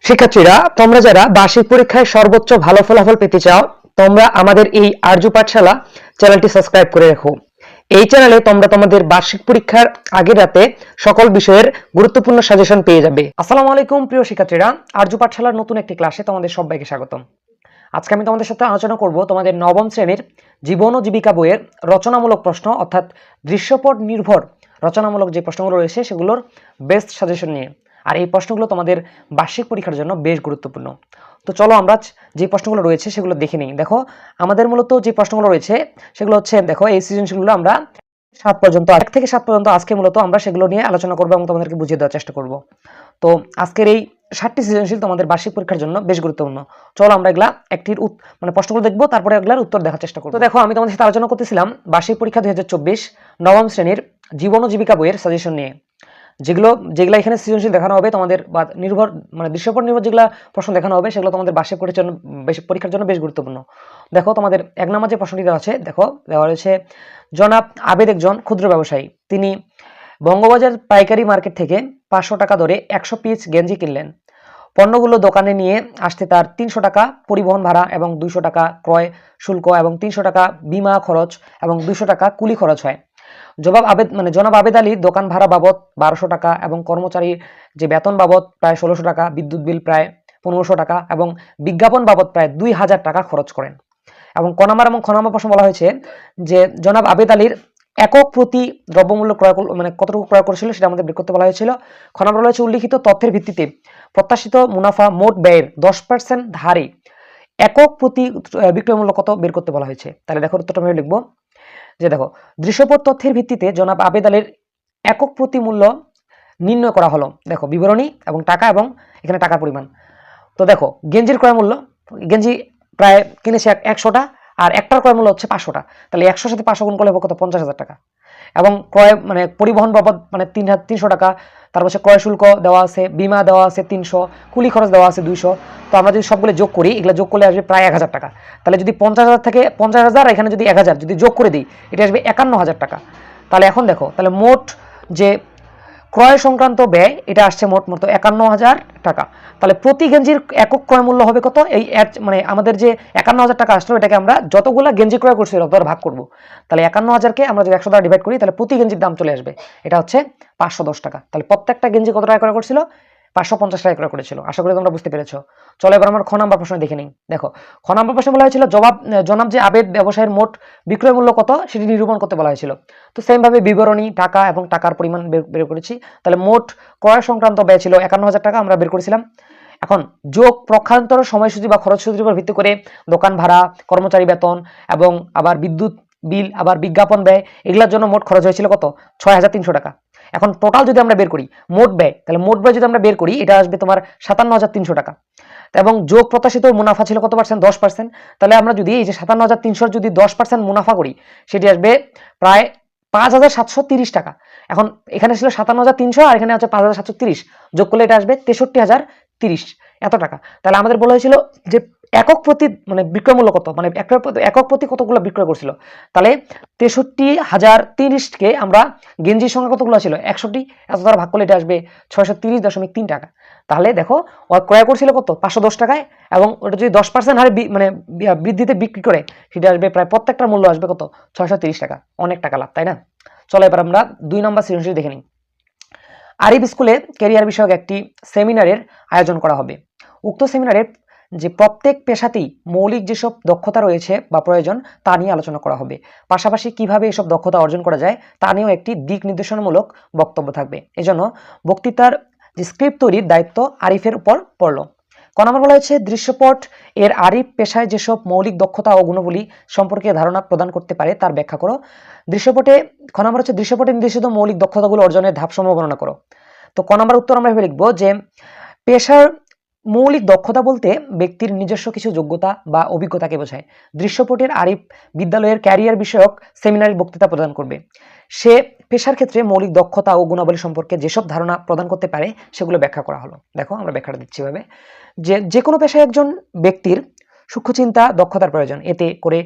শিক্ষার্থীরা, তোমরা যারা বার্ষিক পরীক্ষায় সর্বোচ্চ ভালো ফলাফল পেতে চাও, তোমরা আমাদের এই আর্য পাঠশালা চ্যানেলটি সাবস্ক্রাইব করে রাখো। এই চ্যানেলে তোমরা তোমাদের বার্ষিক পরীক্ষার আগের রাতে সকল বিষয়ের গুরুত্বপূর্ণ সাজেশন পেয়ে যাবে। আসসালামু আলাইকুম প্রিয় শিক্ষার্থীরা, আর্য পাঠশালার নতুন একটি ক্লাসে তোমাদের সবাইকে স্বাগতম। আজকে আমি তোমাদের সাথে আলোচনা করব তোমাদের নবম শ্রেণীর জীবন ও জীবিকা বইয়ের রচনামূলক প্রশ্ন অর্থাৎ দৃশ্যপট নির্ভর রচনামূলক যে প্রশ্নগুলো রয়েছে সেগুলোর বেস্ট সাজেশন নিয়ে। আর এই প্রশ্নগুলো তোমাদের বার্ষিক পরীক্ষার জন্য বেশ গুরুত্বপূর্ণ। তো চলো আমরা যে প্রশ্নগুলো রয়েছে সেগুলো দেখে নিই। দেখো, আমাদের মূলত যে প্রশ্নগুলো রয়েছে সেগুলো হচ্ছে, দেখো এই সৃজনশীলগুলো আমরা 7 পর্যন্ত, 1 থেকে 7 পর্যন্ত আজকে মূলত আমরা সেগুলো নিয়ে আলোচনা করবো এবং তোমাদেরকে বুঝিয়ে দেওয়ার চেষ্টা করব। তো আজকের এই 7টি সৃজনশীল তোমাদের বার্ষিক পরীক্ষার জন্য বেশ গুরুত্বপূর্ণ। চলো আমরা এগুলা একটির প্রশ্নগুলো দেখবো, তারপরে এগুলার উত্তর দেখার চেষ্টা করবো। তো দেখো, আমি তোমাদের সাথে আলোচনা করতেছিলাম বার্ষিক পরীক্ষা 2024 নবম শ্রেণীর জীবন ও জীবিকা বইয়ের সাজেশন নিয়ে। যেগুলো এখানে সৃজনশীল দেখানো হবে তোমাদের, বা নির্ভর দৃশ্যপট নির্ভর যেগুলো প্রশ্ন দেখানো হবে সেগুলো তোমাদের বার্ষিক পরীক্ষার জন্য বেশ গুরুত্বপূর্ণ। দেখো, তোমাদের 1 নম্বর যে প্রশ্নটি দেওয়া আছে, দেখো দেওয়া রয়েছে, জনাব আবেদ একজন ক্ষুদ্র ব্যবসায়ী। তিনি বঙ্গবাজার পাইকারি মার্কেট থেকে 500 টাকা দরে 100 পিস গেঞ্জি কিনলেন। পণ্যগুলো দোকানে নিয়ে আসতে তার 300 টাকা পরিবহন ভাড়া এবং 200 টাকা ক্রয় শুল্ক এবং 300 টাকা বিমা খরচ এবং 200 টাকা কুলি খরচ হয়। জনাব আবেদ আলীর দোকান ভাড়া বাবদ 1200 টাকা এবং কর্মচারীর যে বেতন বাবদ প্রায় 1600 টাকা, বিদ্যুৎ বিল প্রায় 1500 টাকা এবং বিজ্ঞাপন বাবদ প্রায় 2000 টাকা খরচ করেন। এবং ক নম্বর প্রশ্ন বলা হয়েছে যে জনাব আবেদ আলীর একক প্রতি দ্রব্যমূল্য কতটুকু ক্রয় করেছিল সেটা আমাদের বের করতে বলা হয়েছিল। খ নম্বর বলা হয়েছে, উল্লিখিত তথ্যের ভিত্তিতে প্রত্যাশিত মুনাফা মোট ব্যয়ের 10% হারে একক প্রতি বিক্রয় মূল্য কত বের করতে বলা হয়েছে। তাহলে দেখো উত্তরটা আমি লিখবো যে, দেখো দৃশ্যপট তথ্যের ভিত্তিতে জনাব আবেদ আলীর একক প্রতি মূল্য নির্ণয় করা হলো। দেখো বিবরণী এবং টাকা এবং এখানে টাকার পরিমাণ। তো দেখো, গেঞ্জির ক্রয় মূল্য, গেঞ্জি প্রায় কিনেছে 100টা, আর একটার ক্রয় মূল্য হচ্ছে 500টা। তাহলে 100 সাথে 500 গুণ করলে কত, 50,000 টাকা। এবং ক্রয় পরিবহন বাবদ 300 টাকা। তারপর হচ্ছে ক্রয় শুল্ক দেওয়া আছে, বিমা দেওয়া আছে 300, কুলি খরচ দেওয়া আছে 200। তো আমরা যদি সবগুলো যোগ করি, এগুলো যোগ করলে আসবে প্রায় 1000 টাকা। তাহলে যদি 50,000 থেকে 50,000, এখানে যদি 1000 যদি যোগ করে দিই, এটা আসবে 51,000 টাকা। তাহলে এখন দেখো, তাহলে মোট যে ক্রয় সংক্রান্ত ব্যয় এটা আসছে মোট 51,000 টাকা। তাহলে প্রতি গেঞ্জির একক ক্রয় মূল্য হবে কত? এই আমাদের যে 51,000 টাকা আসলো, এটাকে আমরা যতগুলা গেঞ্জি ক্রয় করছি তত ভাগ করব। তাহলে 51,000-কে আমরা যদি 100 দ্বারা ডিভাইড করি, তাহলে প্রতি গেঞ্জির দাম চলে আসবে, এটা হচ্ছে 510 টাকা। তাহলে প্রত্যেকটা গেঞ্জি কত টাকা ক্রয় করছিল? 550 টাকা ক্রয় করেছিল। আশা করি তোমরা বুঝতে পেরেছো। চলো এবার আমরা খ নম্বর প্রশ্ন দেখে নিই। দেখো, খ নম্বর প্রশ্ন বলা হয়েছিল, জনাব যে আবেদ ব্যবসায়ের মোট বিক্রয় মূল্য কত সেটি নিরূপণ করতে বলা হয়েছিল। তো সেম ভাবে বিবরণী, টাকা এবং টাকার পরিমাণ বের করেছি। তাহলে মোট ক্রয় সংক্রান্ত ব্যয় ছিল 51,000 টাকা, আমরা বের করেছিলাম। এখন যোগ পক্ষান্তর সময়সূচি বা খরচসূচির উপর ভিত্তি করে দোকান ভাড়া, কর্মচারী বেতন এবং আবার বিদ্যুৎ বিল, আবার বিজ্ঞাপন ব্যয়, এগুলোর জন্য মোট খরচ হয়েছিল কত? 6,300 টাকা। এখন টোটাল যদি আমরা বের করি মোট ব্যয়, তাহলে মোট ব্যয় যদি আমরা বের করি, এটা আসবে তোমার 57,300 টাকা। এবং যোগ প্রত্যাশিত মুনাফা ছিল কত পার্সেন্ট? 10%। তাহলে আমরা যদি এই যে 57,300 যদি 10% মুনাফা করি, সেটি আসবে প্রায় 5,730 টাকা। এখন এখানে ছিল 57,300 আর এখানে আছে 5,730, যোগ করলে এটা আসবে 63,030 এত টাকা। তাহলে আমাদের বলা হয়েছিল যে একক প্রতি বিক্রয় মূল্য কত, একক প্রতি কতগুলো বিক্রয় করছিল। তাহলে 63,030-কে আমরা গেঞ্জির সংখ্যা কতগুলো ছিল? 100টি, এত দ্বারা ভাগ করলে এটা আসবে 630.3 টাকা। তাহলে দেখো, ও ক্রয় করছিল কত? 510 টাকায়, এবং ওটা যদি 10% হারে বৃদ্ধিতে বিক্রি করে, সেটা আসবে প্রায় প্রত্যেকটার মূল্য আসবে কত? 630 টাকা। অনেক টাকা লাভ, তাই না? চলো এবার আমরা 2 নম্বর সৃজনশীল দেখে নিই। আরিফ স্কুলে ক্যারিয়ার বিষয়ক একটি সেমিনারের আয়োজন করা হবে। উক্ত সেমিনারের যে প্রত্যেক পেশাতেই মৌলিক যেসব দক্ষতা রয়েছে বা প্রয়োজন তা নিয়ে আলোচনা করা হবে। পাশাপাশি কিভাবে এসব দক্ষতা অর্জন করা যায় তা নিয়েও একটি দিক নির্দেশনামূলক বক্তব্য থাকবে। এজন্য বক্তৃতার যে স্ক্রিপ্ট তৈরির দায়িত্ব আরিফের উপর পড়ল। ক নম্বর বলা হয়েছে, দৃশ্যপট এর আরিফ পেশায় যেসব মৌলিক দক্ষতা ও গুণাবলী সম্পর্কে ধারণা প্রদান করতে পারে তার ব্যাখ্যা করো। খ নম্বর হচ্ছে, দৃশ্যপটে নির্দেশিত মৌলিক দক্ষতাগুলো অর্জনের ধাপসমূহ বর্ণনা করো। তো ক নম্বর উত্তর আমরা লিখব যে, পেশার মৌলিক দক্ষতা বলতে ব্যক্তির নিজস্ব কিছু যোগ্যতা বা অভিজ্ঞতাকে বোঝায়। দৃশ্যপটের আরিফ বিদ্যালয়ের ক্যারিয়ার বিষয়ক সেমিনারের বক্তৃতা প্রদান করবে। সে পেশার ক্ষেত্রে মৌলিক দক্ষতা ও গুণাবলী সম্পর্কে যেসব ধারণা প্রদান করতে পারে সেগুলো ব্যাখ্যা করা হলো। দেখো, আমরা ব্যাখ্যাটা দিচ্ছি ভাবে যে কোনো পেশায় একজন ব্যক্তির সূক্ষ্ম চিন্তা দক্ষতার প্রয়োজন। এতে করে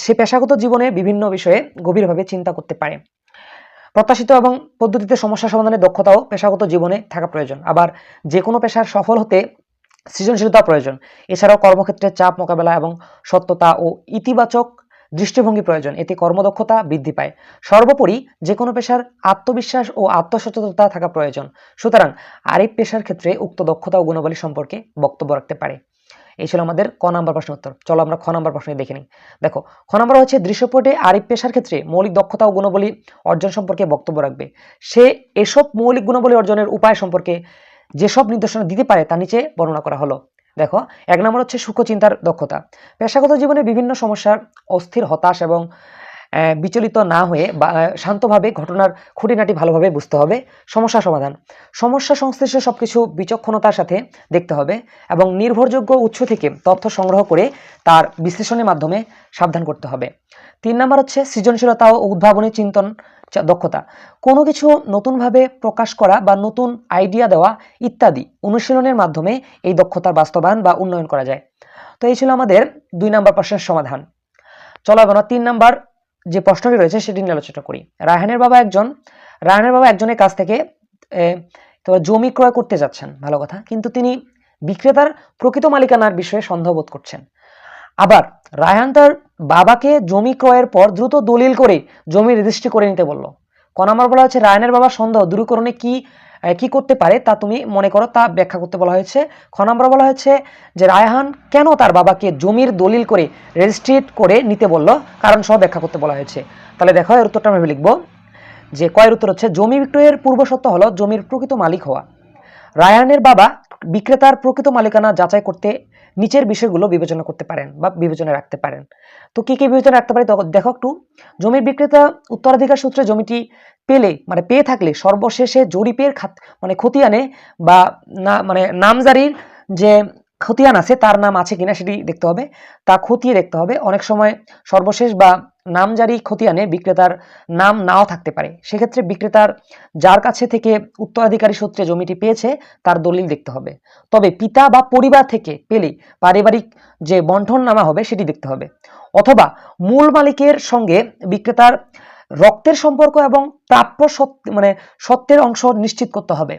সে পেশাগত জীবনে বিভিন্ন বিষয়ে গভীরভাবে চিন্তা করতে পারে। প্রত্যাশিত এবং পদ্ধতিতে সমস্যা সমাধানের দক্ষতাও পেশাগত জীবনে থাকা প্রয়োজন। আবার যে কোনো পেশার সফল হতে সৃজনশীলতা প্রয়োজন। এছাড়াও কর্মক্ষেত্রে চাপ মোকাবেলা এবং সত্যতা ও ইতিবাচক দৃষ্টিভঙ্গি প্রয়োজন, এতে কর্মদক্ষতা বৃদ্ধি পায়। সর্বোপরি যে কোনো পেশার আত্মবিশ্বাস ও আত্মসচেতনতা থাকা প্রয়োজন। সুতরাং আরেক পেশার ক্ষেত্রে উক্ত দক্ষতা ও গুণাবলী সম্পর্কে বক্তব্য রাখতে পারে। এই ছিল আমাদের ক নাম্বার প্রশ্নের উত্তর। চলো আমরা খ নাম্বার প্রশ্নে দেখে নিই। দেখো, খ নাম্বার হচ্ছে দৃশ্যপটে আরেক পেশার ক্ষেত্রে মৌলিক দক্ষতা ও গুণাবলী অর্জন সম্পর্কে বক্তব্য রাখবে। সে এসব মৌলিক গুণাবলী অর্জনের উপায় সম্পর্কে যেসব নির্দেশনা দিতে পারে তা নিচে বর্ণনা করা হলো। দেখো, 1 নম্বর হচ্ছে সূক্ষ্ম চিন্তার দক্ষতা। পেশাগত জীবনে বিভিন্ন সমস্যার অস্থির, হতাশ এবং বিচলিত না হয়ে শান্তভাবে ঘটনার খুঁটিনাটি ভালোভাবে বুঝতে হবে। সমস্যা সমাধান, সমস্যা সংশ্লিষ্ট সবকিছু বিচক্ষণতার সাথে দেখতে হবে এবং নির্ভরযোগ্য উৎস থেকে তথ্য সংগ্রহ করে তার বিশ্লেষণের মাধ্যমে সাবধান করতে হবে। 3 নম্বর হচ্ছে সৃজনশীলতা ও উদ্ভাবনী চিন্তন দক্ষতা। কোনো কিছু নতুনভাবে প্রকাশ করা বা নতুন আইডিয়া দেওয়া ইত্যাদি অনুশীলনের মাধ্যমে এই দক্ষতার বাস্তবায়ন বা উন্নয়ন করা যায়। তো এই ছিল আমাদের 2 নম্বর প্রশ্নের সমাধান। চলো এবার 3 নম্বর যে প্রশ্নটি রয়েছে সেটি নিয়ে আলোচনা করি। রায়হানের বাবা একজনের কাছ থেকে জমি ক্রয় করতে যাচ্ছেন, ভালো কথা, কিন্তু তিনি বিক্রেতার প্রকৃত মালিকানার বিষয়ে সন্দেহ বোধ করছেন। আবার রায়হান তার বাবাকে জমি ক্রয়ের পর দ্রুত দলিল করে জমি রেজিস্ট্রি করে নিতে বলল। ক নম্বর বলা হচ্ছে রায়হানের বাবার সন্দেহ দূরীকরণে কি করতে পারে তা তুমি মনে করো, তা ব্যাখ্যা করতে বলা হয়েছে। খ নম্বর বলা হয়েছে যে রায়হান কেন তার বাবাকে জমির দলিল করে রেজিস্ট্রেট করে নিতে বলল, কারণ সহ ব্যাখ্যা করতে বলা হয়েছে। তাহলে দেখো, এর উত্তরটা আমি লিখবো যে কয়ের উত্তর হচ্ছে জমি বিক্রয়ের পূর্ব শর্ত হলো জমির প্রকৃত মালিক হওয়া। রায়হানের বাবা বিক্রেতার প্রকৃত মালিকানা যাচাই করতে নিচের বিষয়গুলো বিবেচনা করতে পারেন বা বিবেচনা রাখতে পারেন। তো কি কি বিবেচনা রাখতে পারে দেখো একটু। জমির বিক্রেতা উত্তরাধিকার সূত্রে জমিটি পেয়ে থাকলে সর্বশেষে জরিপের খতিয়ানে বা নামজারির যে খতিয়ান আছে তার নাম আছে কিনা সেটি দেখতে হবে, তা খতিয়ে দেখতে হবে। অনেক সময় সর্বশেষ বা নামজারি খতিয়ানে বিক্রেতার নাম নাও থাকতে পারে, সেক্ষেত্রে বিক্রেতার যার কাছে থেকে উত্তরাধিকারী সূত্রে জমিটি পেয়েছে তার দলিল দেখতে হবে। তবে পিতা বা পরিবার থেকে পেলে পারিবারিক যে বন্টননামা হবে সেটি দেখতে হবে, অথবা মূল মালিকের সঙ্গে বিক্রেতার রক্তের সম্পর্ক এবং প্রাপ্য সত্ত্বের অংশ নিশ্চিত করতে হবে।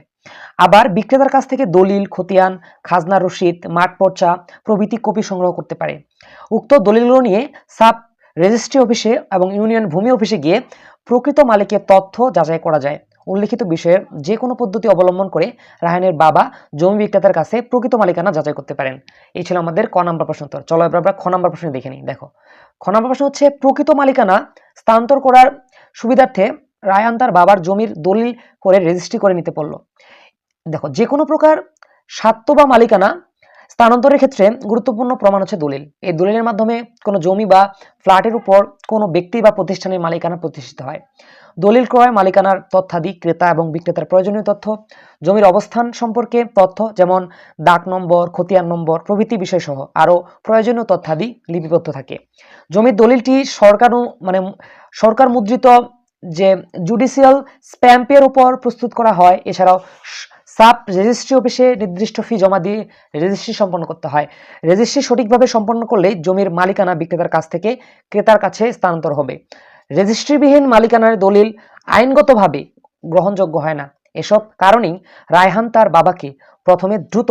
আবার বিক্রেতার কাছ থেকে দলিল, খতিয়ান, খাজনা রসিদ, মাঠ পর্চা প্রভৃতি কপি সংগ্রহ করতে পারে। উক্ত দলিলগুলো নিয়ে সাব রেজিস্ট্রি অফিসে এবং ইউনিয়ন ভূমি অফিসে গিয়ে প্রকৃত মালিকের তথ্য যাচাই করা যায়। উল্লেখিত বিষয়ের যে কোনো পদ্ধতি অবলম্বন করে রায়হানের বাবা জমি বিক্রেতার কাছে প্রকৃত মালিকানা যাচাই করতে পারেন। এই ছিল আমাদের ক নম্বর প্রশ্ন উত্তর। চলো এবার আমরা খ নম্বর প্রশ্ন দেখে নিই। দেখো, খ নম্বর প্রশ্ন হচ্ছে প্রকৃত মালিকানা স্থানান্তর করার সুবিধার্থে রায়হান তার বাবার জমির দলিল করে রেজিস্ট্রি করে নিতে বলল। দেখো, যে কোনো প্রকার স্বাত্ব বা মালিকানা স্থানান্তরের ক্ষেত্রে গুরুত্বপূর্ণ প্রমাণ হচ্ছে দলিল। এই দলিলের মাধ্যমে কোনো জমি বা ফ্ল্যাটের উপর কোনো ব্যক্তি বা প্রতিষ্ঠানের মালিকানা প্রতিষ্ঠিত হয়। দলিল ক্রয় মালিকানার তথ্যাদি, ক্রেতা এবং বিক্রেতার প্রয়োজনীয় তথ্য, জমির অবস্থান সম্পর্কে তথ্য যেমন ডাক নম্বর, খতিয়ান নম্বর প্রভৃতি বিষয় সহ আরও প্রয়োজনীয় তথ্যাদি লিপিবদ্ধ থাকে। জমির দলিলটি সরকার মুদ্রিত যে জুডিশিয়াল স্ট্যাম্পের উপর প্রস্তুত করা হয়। এছাড়াও সাব রেজিস্ট্রি অফিসে নির্দিষ্ট ফি জমা দিয়ে রেজিস্ট্রি সম্পন্ন করতে হয়। রেজিস্ট্রি সঠিকভাবে সম্পন্ন করলে জমির মালিকানা বিক্রেতার কাছ থেকে ক্রেতার কাছে স্থানান্তর হবে। রেজিস্ট্রিবিহীন মালিকানার দলিল আইনগতভাবে গ্রহণযোগ্য হয় না। এসব কারণেই রায়হান তার বাবাকে প্রথমে দ্রুত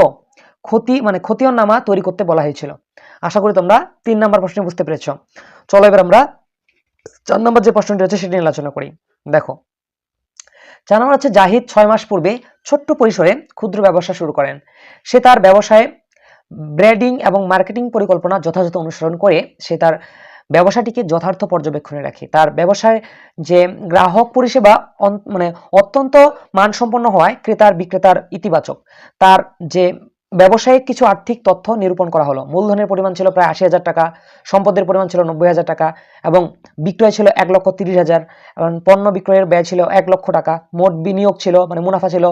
খতিয়াননামা তৈরি করতে বলা হয়েছিল। আশা করি তোমরা 3 নম্বর প্রশ্ন বুঝতে পেরেছ। চলো এবার আমরা 4 নম্বর যে প্রশ্নটি রয়েছে সেটি নিয়ে আলোচনা করি। দেখো, 4 নম্বর হচ্ছে জাহিদ 6 মাস পূর্বে ছোট্ট পরিসরে ক্ষুদ্র ব্যবসা শুরু করেন। সে তার ব্যবসায় ব্র্যান্ডিং এবং মার্কেটিং পরিকল্পনা যথাযথ অনুসরণ করে সে তার ব্যবসাটিকে যথার্থ পর্যবেক্ষণে রাখে। তার ব্যবসায় যে গ্রাহক পরিষেবা অত্যন্ত মানসম্পন্ন হওয়ায় ক্রেতার বিক্রেতার ইতিবাচক। তার যে ব্যবসায়িক কিছু আর্থিক তথ্য নিরূপণ করা হলো। মূলধনের পরিমাণ ছিল প্রায় 80,000 টাকা, সম্পদের পরিমাণ ছিল 90,000 টাকা এবং বিক্রয় ছিল 1,30,000 এবং পণ্য বিক্রয়ের ব্যয় ছিল 1 লক্ষ টাকা। মোট বিনিয়োগ ছিল মুনাফা ছিল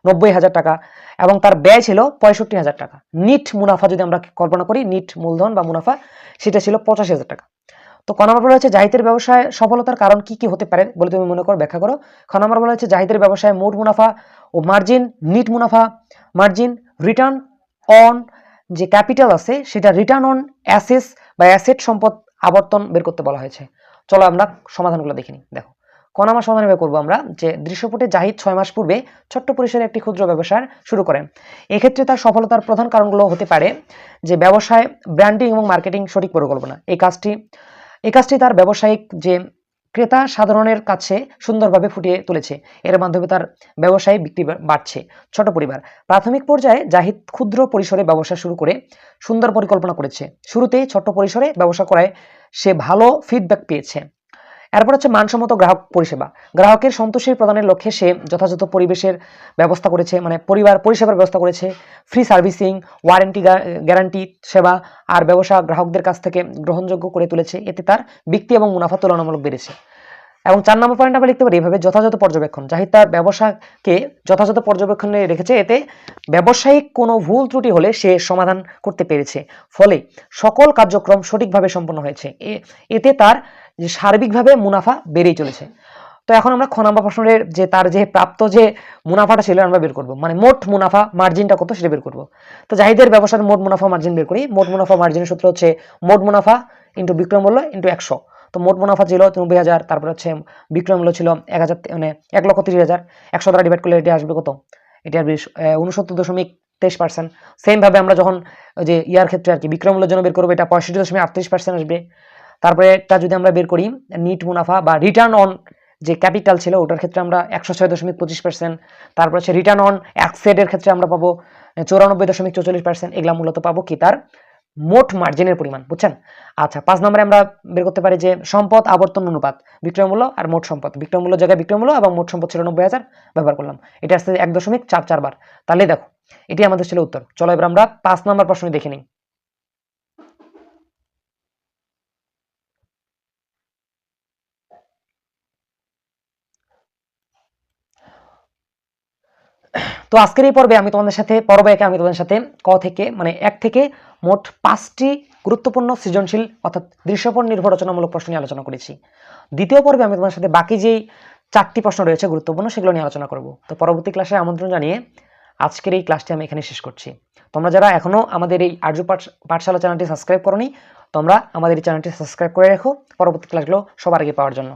90,000 টাকা এবং তার ব্যয় ছিল 65,000 টাকা। নিট মুনাফা যদি আমরা কল্পনা করি, নিট মূলধন বা মুনাফা সেটা ছিল 85,000 টাকা। তো ক নম্বর বলা হচ্ছে জাহিদের ব্যবসায় সফলতার কারণ কি কি হতে পারে বলে তুমি মনে করো, ব্যাখ্যা করো। খ নম্বর বলা হচ্ছে জাহিদের ব্যবসায় মোট মুনাফা ও মার্জিন, নিট মুনাফা, মার্জিন, রিটার্ন অন যে ক্যাপিটাল আছে সেটা, রিটার্ন অন অ্যাসেটস বা অ্যাসেট সম্পদ আবর্তন বের করতে বলা হয়েছে। চলো আমরা সমাধানগুলো দেখে নিই। দেখো, ক নাম্বার সমাধান এভাবে করবো আমরা যে দৃশ্যপটে জাহিদ 6 মাস পূর্বে ছোট্ট পরিসরে একটি ক্ষুদ্র ব্যবসা শুরু করেন। এক্ষেত্রে তার সফলতার প্রধান কারণগুলো হতে পারে যে ব্যবসায় ব্র্যান্ডিং এবং মার্কেটিং সঠিক পরিকল্পনা। এই কাজটি তার ব্যবসায়িক যে ক্রেতা সাধারণের কাছে সুন্দরভাবে ফুটিয়ে তুলেছে। এর মাধ্যমে তার ব্যবসায়ী বিক্রি বাড়ছে। ছোট পরিবার, প্রাথমিক পর্যায়ে জাহিদ ক্ষুদ্র পরিসরে ব্যবসা শুরু করে সুন্দর পরিকল্পনা করেছে। শুরুতেই ছোট্ট পরিসরে ব্যবসা করায় সে ভালো ফিডব্যাক পেয়েছে। এরপর হচ্ছে মানসম্মত গ্রাহক পরিষেবা। গ্রাহকের সন্তোষের প্রদানের লক্ষ্যে সে যথাযথ পরিবেশের ব্যবস্থা করেছে, মানে পরিষেবার ব্যবস্থা করেছে, ফ্রি সার্ভিসিং, ওয়ারেন্টি গ্যারান্টি সেবা আর ব্যবসা গ্রাহকদের কাছ থেকে গ্রহণযোগ্য করে তুলেছে। এতে তার বিক্রি এবং মুনাফা তুলনামূলক বেড়েছে। এবং 4 নম্বর পয়েন্ট আমরা লিখতে পারি এভাবে, যথাযথ পর্যবেক্ষণ। জাহিদ তার ব্যবসাকে যথাযথ পর্যবেক্ষণে রেখেছে। এতে ব্যবসায়িক কোনো ভুল ত্রুটি হলে সে সমাধান করতে পেরেছে। ফলে সকল কার্যক্রম সঠিকভাবে সম্পন্ন হয়েছে। এতে তার যে সার্বিকভাবে মুনাফা বেড়েই চলেছে। তো এখন আমরা খ নাম্বার প্রশ্নের যে তার যে প্রাপ্ত যে মুনাফাটা ছিল আমরা বের করব, মানে মোট মুনাফা মার্জিনটা কত সেটা বের করব। তো জাহিদের ব্যবসার মোট মুনাফা মার্জিন বের করি। মোট মুনাফা মার্জিনের সূত্র হচ্ছে মোট মুনাফা ইন্টু বিক্রয় মূল্য ইন্টু 100। তো মোট মুনাফা ছিল 90,000, তারপর হচ্ছে বিক্রয় মূল্য ছিল 1,000, মানে 1,30,000। 100 দ্বারা ডিভাইড করলে এটা আসবে কত? এটা আসবে 69.23%। সেম ভাবে আমরা যখন যে ইয়ার ক্ষেত্রে আর কি বিক্রয় মূল্যের জন্য বের করবো, এটা 65.38% আসবে। তারপরে এটা যদি আমরা বের করি নিট মুনাফা বা রিটার্ন অন যে ক্যাপিটাল ছিল ওটার ক্ষেত্রে আমরা 106.25%। তারপর হচ্ছে রিটার্ন অন অ্যাসেটের ক্ষেত্রে আমরা পাবো 94.44%। এগুলা মূলত পাবো কি তার মোট মার্জিনের পরিমাণ, বুঝছেন? আচ্ছা, 5 নম্বরে আমরা বের করতে পারি যে সম্পদ আবর্তন অনুপাত, বিক্রয় মূল্য আর মোট সম্পদ। বিক্রয় মূল্য জায়গায় বিক্রয় মূল্য এবং মোট সম্পদ ছিল 90,000, ব্যবহার করলাম। এটা আসছে 1.44 বার। তাহলে দেখো এটি আমাদের ছিল উত্তর। চলো এবার আমরা 5 নম্বর প্রশ্ন দেখে নিই। তো আজকের এই পর্বে আমি তোমাদের সাথে ক থেকে মানে 1 থেকে মোট 5টি গুরুত্বপূর্ণ সৃজনশীল অর্থাৎ দৃশ্যপট নির্ভর রচনামূলক প্রশ্ন নিয়ে আলোচনা করেছি। দ্বিতীয় পর্বে আমি তোমাদের সাথে বাকি যেই 4টি প্রশ্ন রয়েছে গুরুত্বপূর্ণ সেগুলো নিয়ে আলোচনা করব। তো পরবর্তী ক্লাসে আমন্ত্রণ জানিয়ে আজকের এই ক্লাসটি আমি এখানে শেষ করছি। তোমরা যারা এখনো আমাদের এই আর্য পাঠশালা চ্যানেলটি সাবস্ক্রাইব করোনি, তোমরা আমাদের এই চ্যানেলটি সাবস্ক্রাইব করে রাখো পরবর্তী ক্লাসগুলো সবার আগে পাওয়ার জন্য।